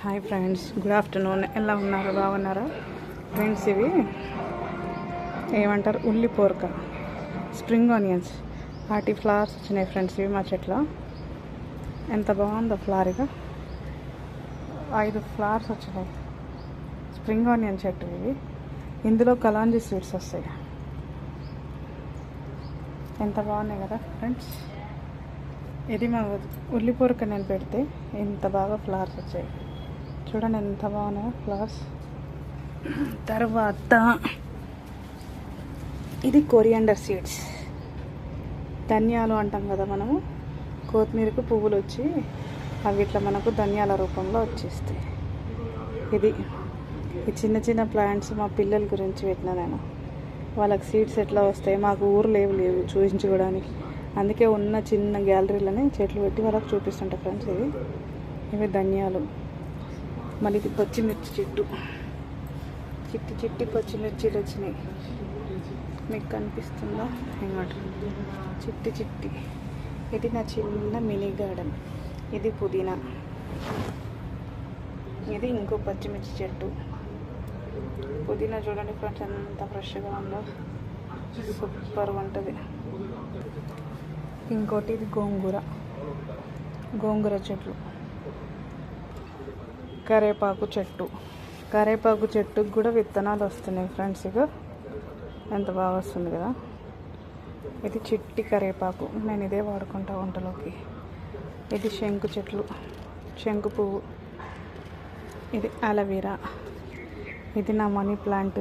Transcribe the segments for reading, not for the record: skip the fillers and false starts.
Hi friends, good afternoon. ఎలా ఉన్నారు? బాగున్నారా ఫ్రెండ్స్? ఇవి ఏమంటారు, ఉల్లి పోరక, స్ప్రింగ్ ఆనియన్స్, వాటి ఫ్లవర్స్ వచ్చినాయి ఫ్రెండ్స్. ఇవి మా చెట్లో ఎంత బాగుందో ఫ్లవర్గా, 5 ఫ్లవర్స్ వచ్చినాయి. స్ప్రింగ్ ఆనియన్ చెట్టు ఇవి. ఇందులో కలాంజీ సీడ్స్ వస్తాయి. ఎంత బాగున్నాయి కదా ఫ్రెండ్స్. ఇది మా ఉల్లి పొరక నేను పెడితే ఎంత బాగా ఫ్లవర్స్ వచ్చాయి చూడండి, ఎంత బాగున్నాయో ఫ్లవర్స్. తర్వాత ఇది కొరియాండర్ సీడ్స్, ధనియాలు అంటాం కదా మనము. కొత్తిమీరకు పువ్వులు వచ్చి అవి ఇట్లా మనకు ధనియాల రూపంలో వచ్చేస్తాయి. ఇది ఈ చిన్న చిన్న ప్లాంట్స్ మా పిల్లల గురించి పెట్టిన నేను. వాళ్ళకి సీడ్స్ ఎట్లా వస్తాయి, మాకు ఊరు లేవు చూపించుకోవడానికి. అందుకే ఉన్న చిన్న గ్యాలరీలోనే చెట్లు పెట్టి వాళ్ళకి చూపిస్తుంటా ఫ్రెండ్స్. ఇవి ధనియాలు. మళ్ళీ ఇది పచ్చిమిర్చి చెట్టు, చిట్టి పచ్చిమిర్చిలు వచ్చినాయి. మీకు కనిపిస్తుందా? ఏమాట చిట్టి. ఇది నా చిన్న మినీ గార్డెన్. ఇది పుదీనా. ఇది ఇంకో పచ్చిమిర్చి చెట్టు. పుదీనా చూడండి ఫ్రెండ్స్, ఎంత ఫ్రెష్గా ఉందో, సూపర్గా ఉంటుంది. ఇంకోటి ఇది గోంగూర చెట్లు. కరేపాకు చెట్టుకు కూడా విత్తనాలు వస్తున్నాయి ఫ్రెండ్స్. ఇక ఎంత బాగా వస్తుంది కదా. ఇది చిట్టి కరేపాకు, నేను ఇదే వాడుకుంటా వంటలోకి. ఇది శంకు పువ్వు. ఇది అలోవెరా. ఇది నా మనీ ప్లాంట్.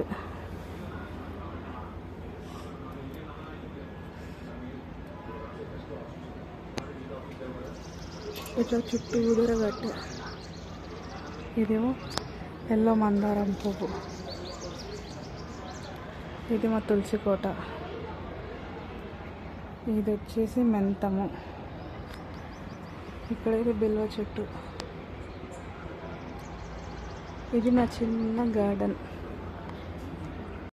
ఇట్లా చుట్టూ ఊదరగట్ట. ఇదేమో ఎల్లో మందారం పువ్వు. ఇది మా తులసి కోట. ఇది వచ్చేసి మెంతము. ఇక్కడ ఇది బిల్వ చెట్టు. ఇది నా చిన్న గార్డెన్.